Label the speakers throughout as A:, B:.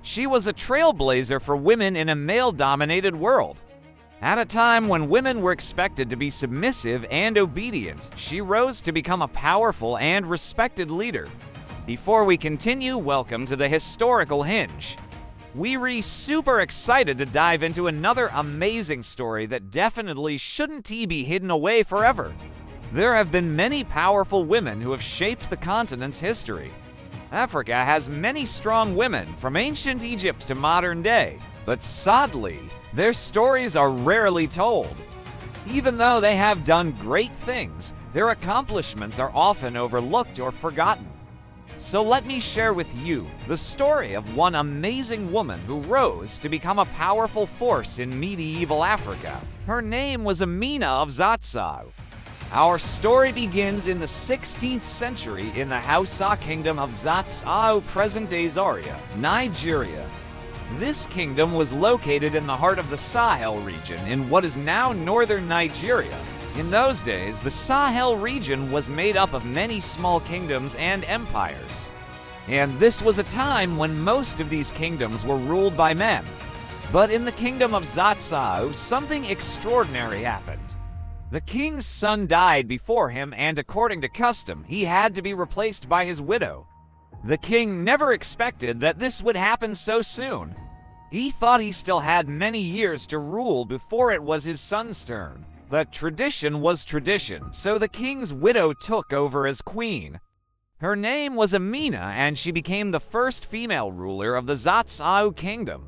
A: She was a trailblazer for women in a male-dominated world. At a time when women were expected to be submissive and obedient, she rose to become a powerful and respected leader. Before we continue, welcome to the Historical Hinge. We're super excited to dive into another amazing story that definitely shouldn't be hidden away forever. There have been many powerful women who have shaped the continent's history. Africa has many strong women from ancient Egypt to modern day, but sadly, their stories are rarely told. Even though they have done great things, their accomplishments are often overlooked or forgotten. So let me share with you the story of one amazing woman who rose to become a powerful force in medieval Africa. Her name was Amina of Zazzau. Our story begins in the 16th century in the Hausa kingdom of Zazzau, present-day Zaria, Nigeria. This kingdom was located in the heart of the Sahel region in what is now northern Nigeria. In those days, the Sahel region was made up of many small kingdoms and empires. And this was a time when most of these kingdoms were ruled by men. But in the kingdom of Zazzau, something extraordinary happened. The king's son died before him, and according to custom, he had to be replaced by his widow. The king never expected that this would happen so soon. He thought he still had many years to rule before it was his son's turn. But tradition was tradition, so the king's widow took over as queen. Her name was Amina, and she became the first female ruler of the Zazzau kingdom.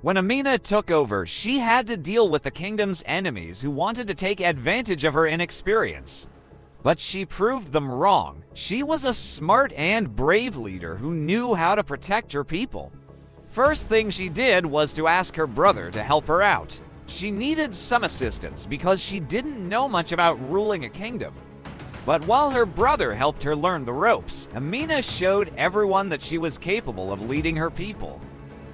A: When Amina took over, she had to deal with the kingdom's enemies who wanted to take advantage of her inexperience. But she proved them wrong. She was a smart and brave leader who knew how to protect her people. First thing she did was to ask her brother to help her out. She needed some assistance because she didn't know much about ruling a kingdom. But while her brother helped her learn the ropes, Amina showed everyone that she was capable of leading her people.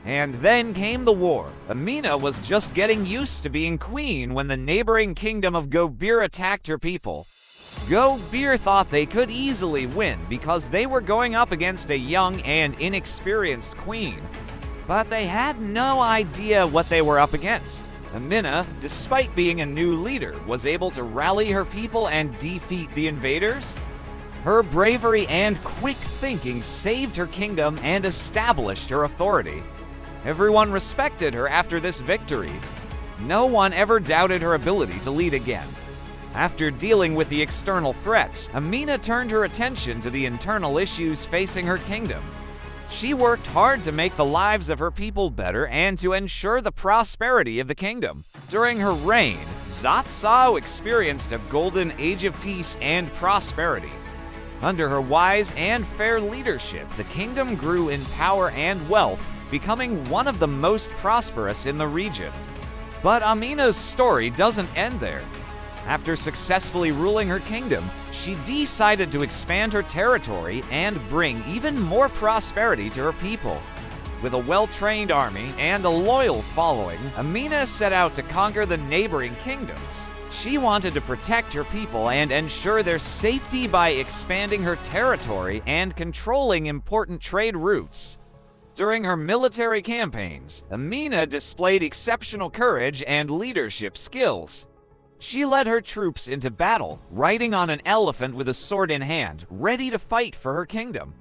A: And then came the war. Amina was just getting used to being queen when the neighboring kingdom of Gobir attacked her people. Gobir thought they could easily win because they were going up against a young and inexperienced queen. But they had no idea what they were up against. Amina, despite being a new leader, was able to rally her people and defeat the invaders. Her bravery and quick thinking saved her kingdom and established her authority. Everyone respected her after this victory. No one ever doubted her ability to lead again. After dealing with the external threats, Amina turned her attention to the internal issues facing her kingdom. She worked hard to make the lives of her people better and to ensure the prosperity of the kingdom. During her reign, Zazzau experienced a golden age of peace and prosperity. Under her wise and fair leadership, the kingdom grew in power and wealth, becoming one of the most prosperous in the region. But Amina's story doesn't end there. After successfully ruling her kingdom, she decided to expand her territory and bring even more prosperity to her people. With a well-trained army and a loyal following, Amina set out to conquer the neighboring kingdoms. She wanted to protect her people and ensure their safety by expanding her territory and controlling important trade routes. During her military campaigns, Amina displayed exceptional courage and leadership skills. She led her troops into battle, riding on an elephant with a sword in hand, ready to fight for her kingdom.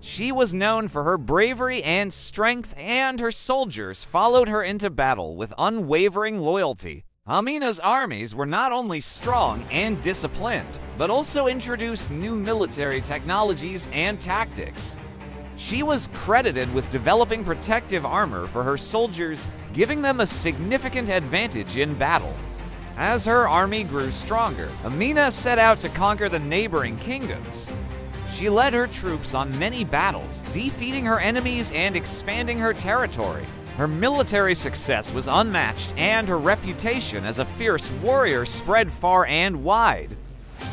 A: She was known for her bravery and strength, and her soldiers followed her into battle with unwavering loyalty. Amina's armies were not only strong and disciplined, but also introduced new military technologies and tactics. She was credited with developing protective armor for her soldiers, giving them a significant advantage in battle. As her army grew stronger, Amina set out to conquer the neighboring kingdoms. She led her troops on many battles, defeating her enemies and expanding her territory. Her military success was unmatched, and her reputation as a fierce warrior spread far and wide.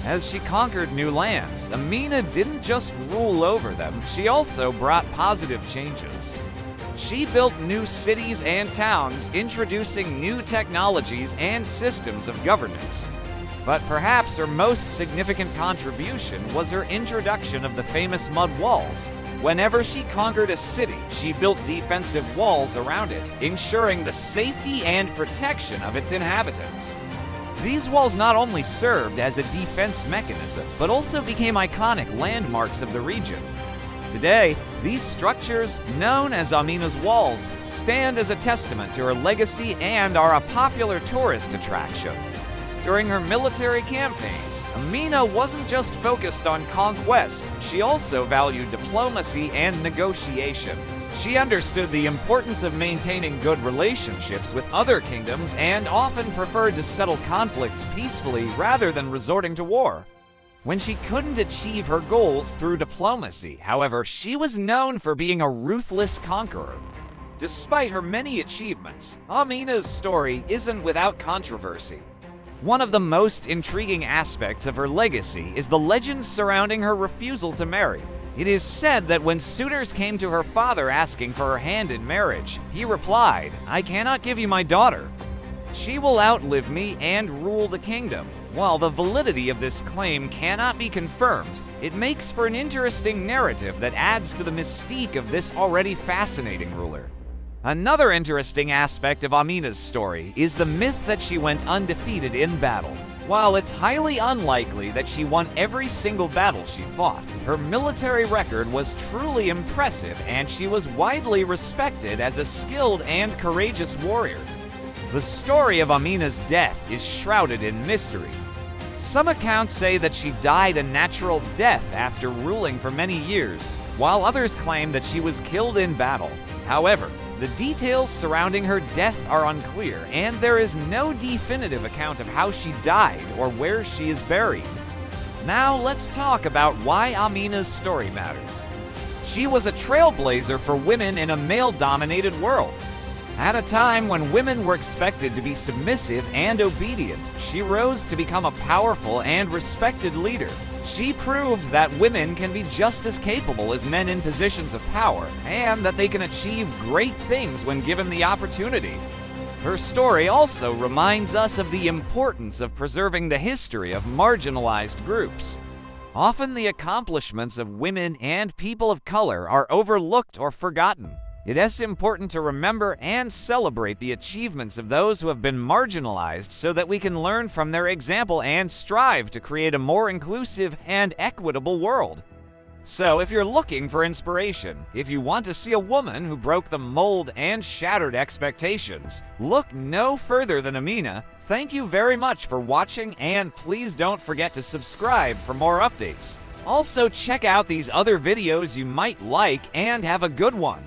A: As she conquered new lands, Amina didn't just rule over them, she also brought positive changes. She built new cities and towns, introducing new technologies and systems of governance. But perhaps her most significant contribution was her introduction of the famous mud walls. Whenever she conquered a city, She built defensive walls around it, ensuring the safety and protection of its inhabitants. These walls not only served as a defense mechanism, but also became iconic landmarks of the region. Today, these structures, known as Amina's walls, stand as a testament to her legacy and are a popular tourist attraction. During her military campaigns, Amina wasn't just focused on conquest, she also valued diplomacy and negotiation. She understood the importance of maintaining good relationships with other kingdoms and often preferred to settle conflicts peacefully rather than resorting to war. When she couldn't achieve her goals through diplomacy, however, she was known for being a ruthless conqueror. Despite her many achievements, Amina's story isn't without controversy. One of the most intriguing aspects of her legacy is the legends surrounding her refusal to marry. It is said that when suitors came to her father asking for her hand in marriage, he replied, "I cannot give you my daughter. She will outlive me and rule the kingdom." While the validity of this claim cannot be confirmed, it makes for an interesting narrative that adds to the mystique of this already fascinating ruler. Another interesting aspect of Amina's story is the myth that she went undefeated in battle. While it's highly unlikely that she won every single battle she fought, her military record was truly impressive and she was widely respected as a skilled and courageous warrior. The story of Amina's death is shrouded in mystery. Some accounts say that she died a natural death after ruling for many years, while others claim that she was killed in battle. However, the details surrounding her death are unclear, and there is no definitive account of how she died or where she is buried. Now let's talk about why Amina's story matters. She was a trailblazer for women in a male-dominated world. At a time when women were expected to be submissive and obedient, she rose to become a powerful and respected leader. She proved that women can be just as capable as men in positions of power, and that they can achieve great things when given the opportunity. Her story also reminds us of the importance of preserving the history of marginalized groups. Often the accomplishments of women and people of color are overlooked or forgotten. It is important to remember and celebrate the achievements of those who have been marginalized so that we can learn from their example and strive to create a more inclusive and equitable world. So if you're looking for inspiration, if you want to see a woman who broke the mold and shattered expectations, look no further than Amina. Thank you very much for watching, and please don't forget to subscribe for more updates. Also check out these other videos you might like, and have a good one.